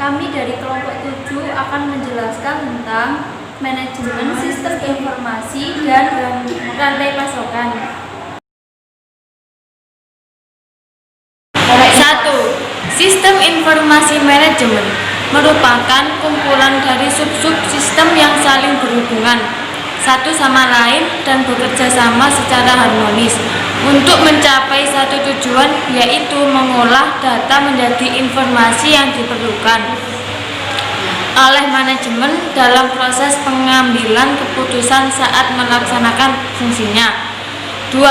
Kami dari kelompok 7 akan menjelaskan tentang manajemen sistem informasi dan rantai pasokan. 1. Sistem informasi manajemen merupakan kumpulan dari sub-sub sistem yang saling berhubungan satu sama lain dan bekerja sama secara harmonis untuk mencapai satu tujuan, yaitu mengolah data menjadi informasi yang diperlukan oleh manajemen dalam proses pengambilan keputusan saat melaksanakan fungsinya. 2.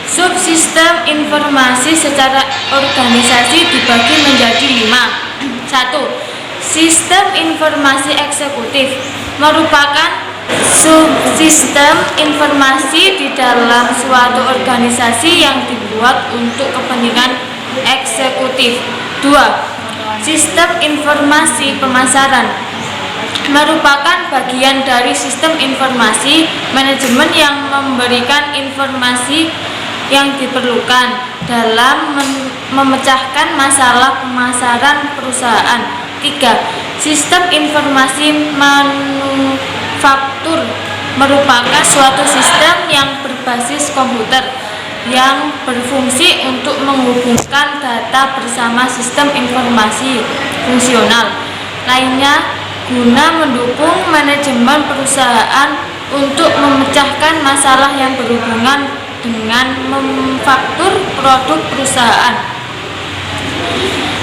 Subsistem informasi secara organisasi dibagi menjadi 5. 1. Sistem informasi eksekutif merupakan subsistem informasi di dalam suatu organisasi yang dibuat untuk kepentingan eksekutif. 2. Sistem informasi pemasaran merupakan bagian dari sistem informasi manajemen yang memberikan informasi yang diperlukan dalam memecahkan masalah pemasaran perusahaan. 3. Sistem informasi manufaktur merupakan suatu sistem yang berbasis komputer yang berfungsi untuk menghubungkan data bersama sistem informasi fungsional lainnya guna mendukung manajemen perusahaan untuk memecahkan masalah yang berhubungan dengan manufaktur produk perusahaan.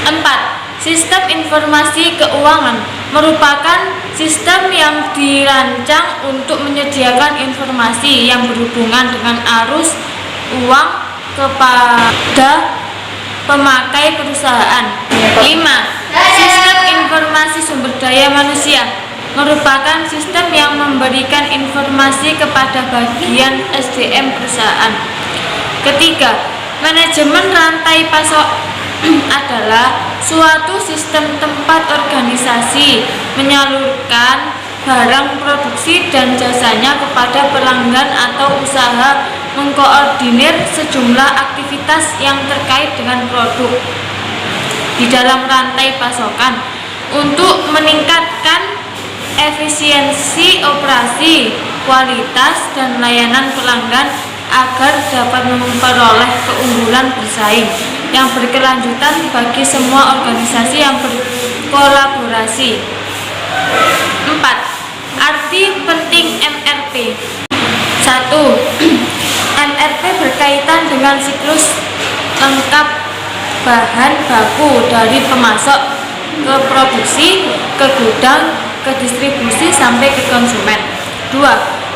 4. Sistem informasi keuangan merupakan sistem yang dirancang untuk menyediakan informasi yang berhubungan dengan arus uang kepada pemakai perusahaan. 5. Sistem informasi sumber daya manusia merupakan sistem yang memberikan informasi kepada bagian SDM perusahaan. Ketiga, manajemen rantai pasok adalah suatu sistem tempat organisasi menyalurkan barang produksi dan jasanya kepada pelanggan atau usaha mengkoordinir sejumlah aktivitas yang terkait dengan produk di dalam rantai pasokan untuk meningkatkan efisiensi operasi, kualitas, dan layanan pelanggan agar dapat memperoleh keunggulan bersaing yang berkelanjutan bagi semua organisasi yang berkolaborasi. 4. Arti penting MRP. 1. MRP berkaitan dengan siklus lengkap bahan baku dari pemasok ke produksi, ke gudang, ke distribusi sampai ke konsumen. 2.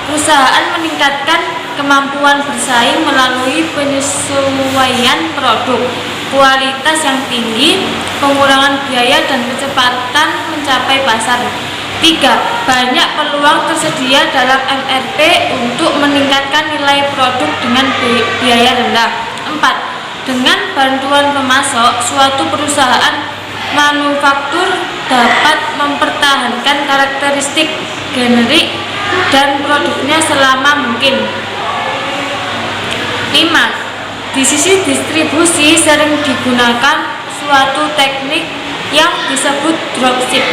Perusahaan meningkatkan kemampuan bersaing melalui penyesuaian produk, kualitas yang tinggi, pengurangan biaya dan kecepatan mencapai pasar. 3. Banyak peluang tersedia dalam MRP untuk meningkatkan nilai produk dengan biaya rendah. 4. Dengan bantuan pemasok, suatu perusahaan manufaktur dapat mempertahankan karakteristik generik dan produknya selama mungkin. 5. Di sisi distribusi sering digunakan suatu teknik yang disebut dropship.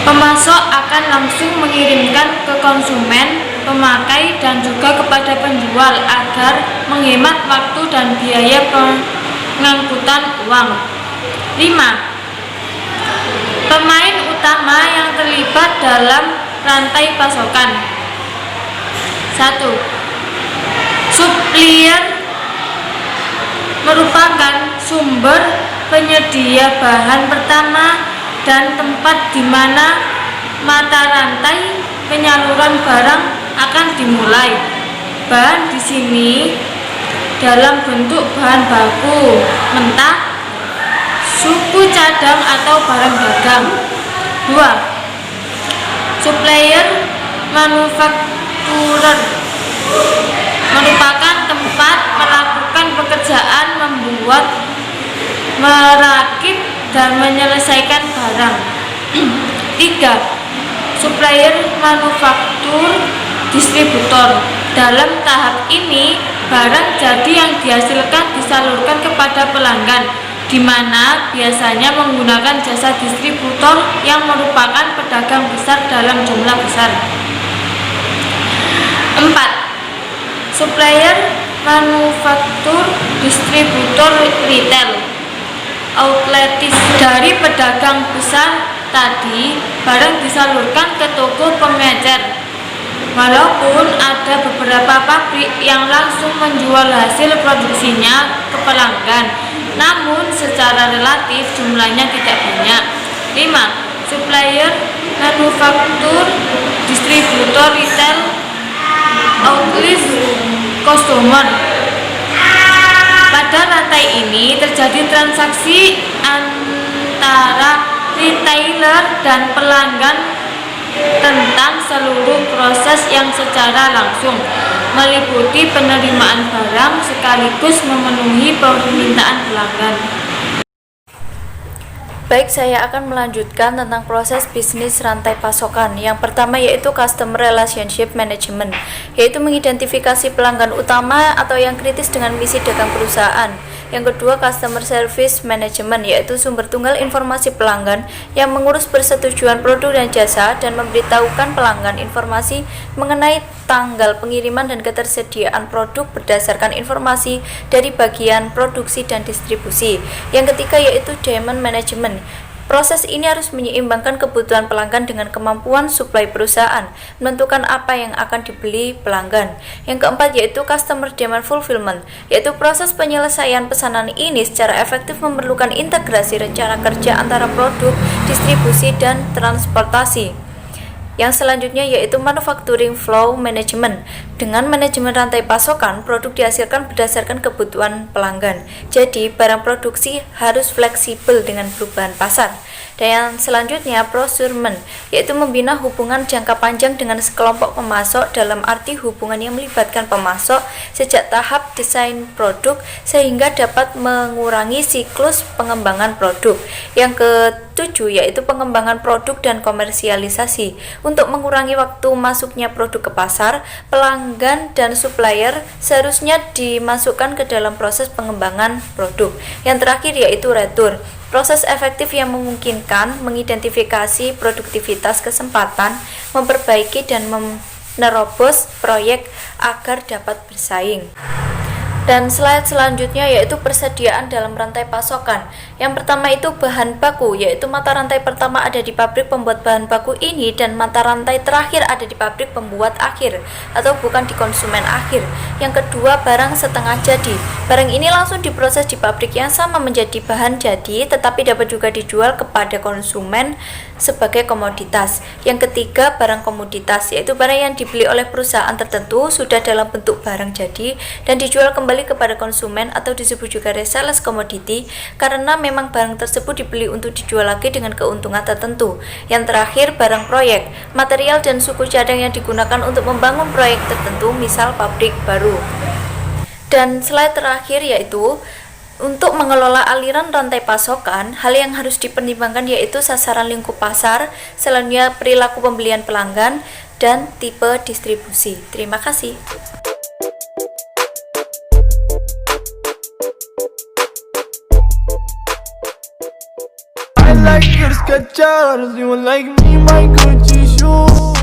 Pemasok akan langsung mengirimkan ke konsumen, pemakai, dan juga kepada penjual agar menghemat waktu dan biaya pengangkutan uang. 5. Pemain utama yang terlibat dalam rantai pasokan. 1. Supplier merupakan sumber penyedia bahan pertama dan tempat di mana mata rantai penyaluran barang akan dimulai. Bahan di sini dalam bentuk bahan baku mentah, suku cadang atau barang dagang. 2. Supplier manufakturer merupakan tempat melakukan pekerjaan membuat, merakit, dan menyelesaikan barang. 3. Supplier manufaktur distributor. Dalam tahap ini, barang jadi yang dihasilkan disalurkan kepada pelanggan di mana biasanya menggunakan jasa distributor yang merupakan pedagang besar dalam jumlah besar. 4. Supplier, manufaktur, distributor, retail, outletis. Dari pedagang besar tadi, barang disalurkan ke toko pengecer. Walaupun ada beberapa pabrik yang langsung menjual hasil produksinya ke pelanggan, namun secara relatif jumlahnya tidak banyak. 5. Supplier, manufaktur, distributor, retail, outlet, customer. Pada rantai ini terjadi transaksi antara retailer dan pelanggan tentang seluruh proses yang secara langsung meliputi penerimaan barang sekaligus memenuhi permintaan pelanggan. Baik, saya akan melanjutkan tentang proses bisnis rantai pasokan. Yang pertama yaitu Customer Relationship Management, yaitu mengidentifikasi pelanggan utama atau yang kritis dengan misi dagang perusahaan. Yang kedua, Customer Service Management, yaitu sumber tunggal informasi pelanggan yang mengurus persetujuan produk dan jasa dan memberitahukan pelanggan informasi mengenai tanggal pengiriman dan ketersediaan produk berdasarkan informasi dari bagian produksi dan distribusi. Yang ketiga yaitu Demand Management. Proses ini harus menyeimbangkan kebutuhan pelanggan dengan kemampuan suplai perusahaan, menentukan apa yang akan dibeli pelanggan. Yang keempat yaitu Customer Demand Fulfillment, yaitu proses penyelesaian pesanan ini secara efektif memerlukan integrasi rencana kerja antara produk, distribusi, dan transportasi. Yang selanjutnya yaitu Manufacturing Flow Management. Dengan manajemen rantai pasokan, produk dihasilkan berdasarkan kebutuhan pelanggan. Jadi, barang produksi harus fleksibel dengan perubahan pasar. Dan yang selanjutnya Procurement, yaitu membina hubungan jangka panjang dengan sekelompok pemasok dalam arti hubungan yang melibatkan pemasok sejak tahap desain produk sehingga dapat mengurangi siklus pengembangan produk. Yang ketujuh yaitu pengembangan produk dan komersialisasi. Untuk mengurangi waktu masuknya produk ke pasar, pelanggan dan supplier seharusnya dimasukkan ke dalam proses pengembangan produk. Yang terakhir yaitu retur, proses efektif yang memungkinkan mengidentifikasi produktivitas kesempatan, memperbaiki dan menerobos proyek agar dapat bersaing. Dan slide selanjutnya yaitu persediaan dalam rantai pasokan. Yang pertama itu bahan baku, yaitu mata rantai pertama ada di pabrik pembuat bahan baku ini dan mata rantai terakhir ada di pabrik pembuat akhir atau bukan di konsumen akhir. Yang kedua barang setengah jadi. Barang ini langsung diproses di pabrik yang sama menjadi bahan jadi tetapi dapat juga dijual kepada konsumen sebagai komoditas. Yang ketiga barang komoditas, yaitu barang yang dibeli oleh perusahaan tertentu sudah dalam bentuk barang jadi dan dijual kembali kepada konsumen atau disebut juga resales commodity karena memang barang tersebut dibeli untuk dijual lagi dengan keuntungan tertentu. Yang terakhir barang proyek, material dan suku cadang yang digunakan untuk membangun proyek tertentu, misal pabrik baru. Dan slide terakhir yaitu untuk mengelola aliran rantai pasokan, hal yang harus dipertimbangkan yaitu sasaran lingkup pasar, selanjutnya perilaku pembelian pelanggan, dan tipe distribusi. Terima kasih. I like your Skechers, you like me, my Gucci shoes.